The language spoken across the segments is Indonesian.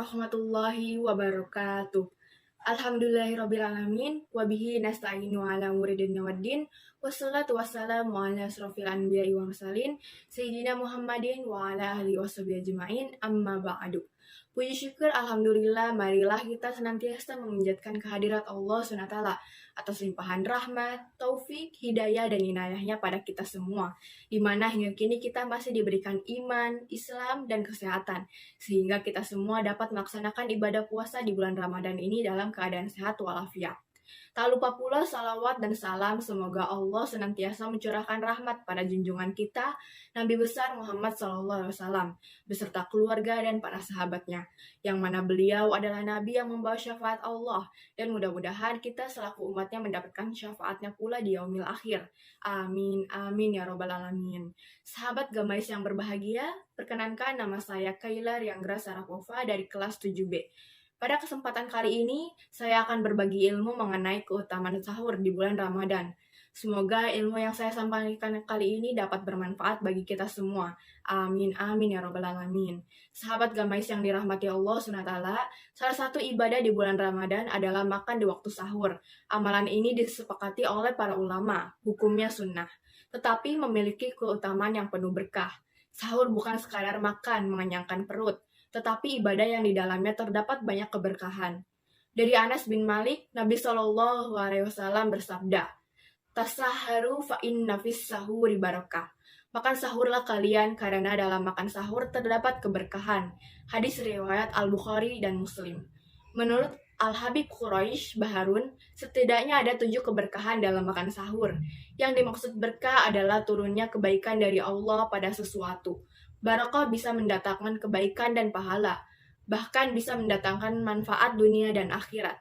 warahmatullahi wabarakatuh. Alhamdulillahirrabbilalamin. Wabihi nasta'inu ala muridin waddin. Wassalatu wassalamu ala asrofil anbiya'i wa mursalin Sayyidina Muhammadin wa ala ahli washabihi ajma'in. Amma ba'du. Puji syukur Alhamdulillah, marilah kita senantiasa memanjatkan kehadirat Allah SWT atas limpahan rahmat, taufik, hidayah, dan inayahnya pada kita semua, di mana hingga kini kita masih diberikan iman, Islam, dan kesehatan, sehingga kita semua dapat melaksanakan ibadah puasa di bulan Ramadan ini dalam keadaan sehat walafiat. Tak lupa pula salawat dan salam semoga Allah senantiasa mencurahkan rahmat pada junjungan kita, Nabi besar Muhammad SAW, beserta keluarga dan para sahabatnya, yang mana beliau adalah Nabi yang membawa syafaat Allah, dan mudah-mudahan kita selaku umatnya mendapatkan syafaatnya pula di yaumil akhir. Amin, amin ya robbal alamin. Sahabat Gamais yang berbahagia, perkenankan nama saya Kayla Rianggra Sarapova dari kelas 7B. Pada kesempatan kali ini, saya akan berbagi ilmu mengenai keutamaan sahur di bulan Ramadan. Semoga ilmu yang saya sampaikan kali ini dapat bermanfaat bagi kita semua. Amin, amin ya robbal alamin. Sahabat Gamais yang dirahmati Allah SWT, salah satu ibadah di bulan Ramadan adalah makan di waktu sahur. Amalan ini disepakati oleh para ulama, hukumnya sunnah, tetapi memiliki keutamaan yang penuh berkah. Sahur bukan sekadar makan mengenyangkan perut, tetapi ibadah yang di dalamnya terdapat banyak keberkahan. Dari Anas bin Malik, Nabi SAW bersabda, "Tasaharu fa inna fis sahuri barakah." Makan sahurlah kalian karena dalam makan sahur terdapat keberkahan. Hadis riwayat Al-Bukhari dan Muslim. Menurut Al-Habib Quraisy Baharun, setidaknya ada 7 keberkahan dalam makan sahur. Yang dimaksud berkah adalah turunnya kebaikan dari Allah pada sesuatu. Barakah bisa mendatangkan kebaikan dan pahala, bahkan bisa mendatangkan manfaat dunia dan akhirat.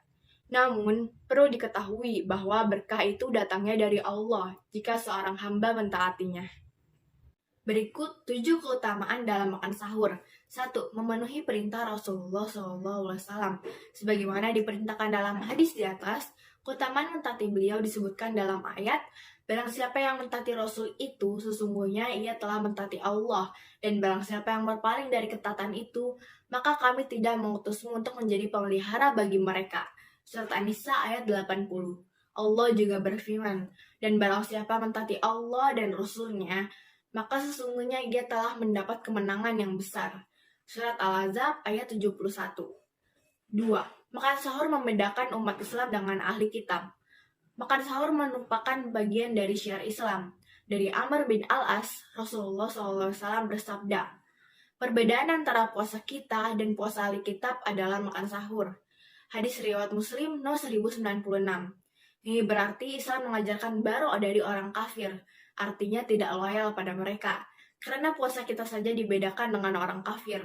Namun, perlu diketahui bahwa berkah itu datangnya dari Allah jika seorang hamba mentaatinya. Berikut 7 keutamaan dalam makan sahur. 1. Memenuhi perintah Rasulullah SAW. Sebagaimana diperintahkan dalam hadis di atas, keutamaan mentaati beliau disebutkan dalam ayat, "Barang siapa yang mentaati Rasul itu, sesungguhnya ia telah mentaati Allah. Dan barang siapa yang berpaling dari ketatan itu, maka kami tidak mengutusmu untuk menjadi pemelihara bagi mereka." Surat An-Nisa ayat 80. Allah juga berfirman, "Dan barang siapa mentaati Allah dan Rasul-Nya, maka sesungguhnya ia telah mendapat kemenangan yang besar." Surat Al-Ahzab ayat 71. 2. Makan sahur membedakan umat Islam dengan ahli kitab. Makan sahur merupakan bagian dari syiar Islam. Dari Amr bin Al-As, Rasulullah SAW bersabda, "Perbedaan antara puasa kita dan puasa ahli kitab adalah makan sahur." Hadis riwayat Muslim nomor 1096. Ini berarti Islam mengajarkan baro dari orang kafir, artinya tidak loyal pada mereka, karena puasa kita saja dibedakan dengan orang kafir.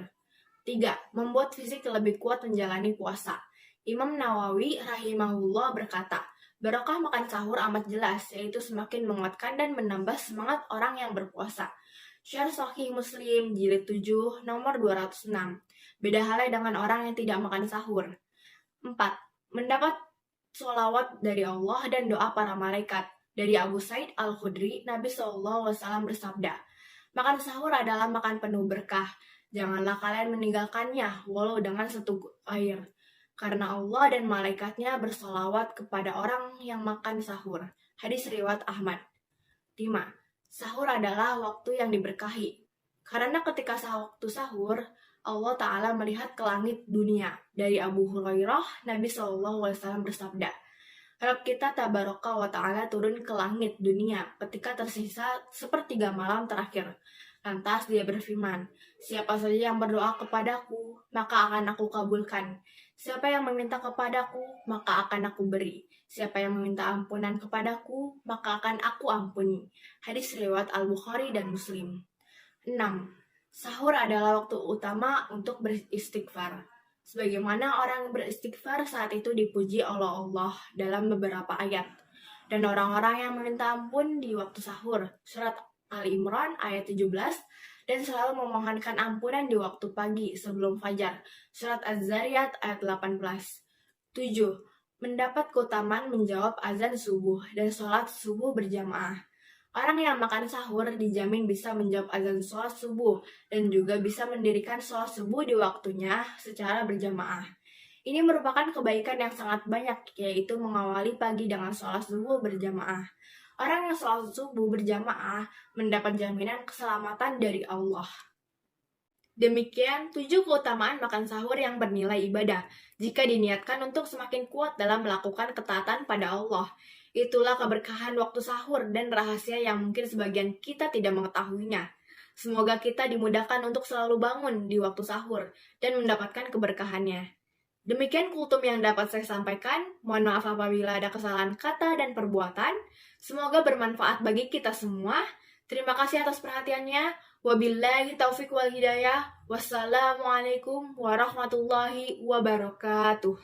3. Membuat fisik lebih kuat menjalani puasa. Imam Nawawi rahimahullah berkata, barokah makan sahur amat jelas, yaitu semakin menguatkan dan menambah semangat orang yang berpuasa. Syarh Sahih Muslim jilid 7 nomor 206. Beda halnya dengan orang yang tidak makan sahur. 4. Mendapat sholawat dari Allah dan doa para malaikat. Dari Abu Sa'id Al-Khudri, Nabi SAW bersabda, "Makan sahur adalah makan penuh berkah. Janganlah kalian meninggalkannya, walau dengan seteguk air. Karena Allah dan malaikatnya bersolawat kepada orang yang makan sahur." Hadis riwayat Ahmad. 5. Sahur adalah waktu yang diberkahi. Karena ketika waktu sahur, Allah Ta'ala melihat ke langit dunia. Dari Abu Hurairah, Nabi SAW bersabda, Rabb kita tabaraka wa ta'ala turun ke langit dunia ketika tersisa sepertiga malam terakhir. Lantas dia berfirman, "Siapa saja yang berdoa kepadaku, maka akan aku kabulkan. Siapa yang meminta kepadaku, maka akan aku beri. Siapa yang meminta ampunan kepadaku, maka akan aku ampuni." Hadis riwayat Al-Bukhari dan Muslim. 6. Sahur adalah waktu utama untuk beristighfar. Sebagaimana orang beristighfar saat itu dipuji oleh Allah dalam beberapa ayat. Dan orang-orang yang meminta ampun di waktu sahur, surat Ali Imran ayat 17, dan selalu memohonkan ampunan di waktu pagi sebelum fajar, surat Az-Zariyat ayat 18. 7. Mendapat keutamaan menjawab azan subuh dan sholat subuh berjamaah. Orang yang makan sahur dijamin bisa menjawab azan sholat subuh dan juga bisa mendirikan sholat subuh di waktunya secara berjamaah. Ini merupakan kebaikan yang sangat banyak, yaitu mengawali pagi dengan sholat subuh berjamaah. Orang yang sholat subuh berjamaah mendapat jaminan keselamatan dari Allah. Demikian 7 keutamaan makan sahur yang bernilai ibadah jika diniatkan untuk semakin kuat dalam melakukan ketaatan pada Allah. Itulah keberkahan waktu sahur dan rahasia yang mungkin sebagian kita tidak mengetahuinya. Semoga kita dimudahkan untuk selalu bangun di waktu sahur dan mendapatkan keberkahannya. Demikian kultum yang dapat saya sampaikan. Mohon maaf apabila ada kesalahan kata dan perbuatan. Semoga bermanfaat bagi kita semua. Terima kasih atas perhatiannya. Wabillahi taufiq wal hidayah. Wassalamualaikum warahmatullahi wabarakatuh.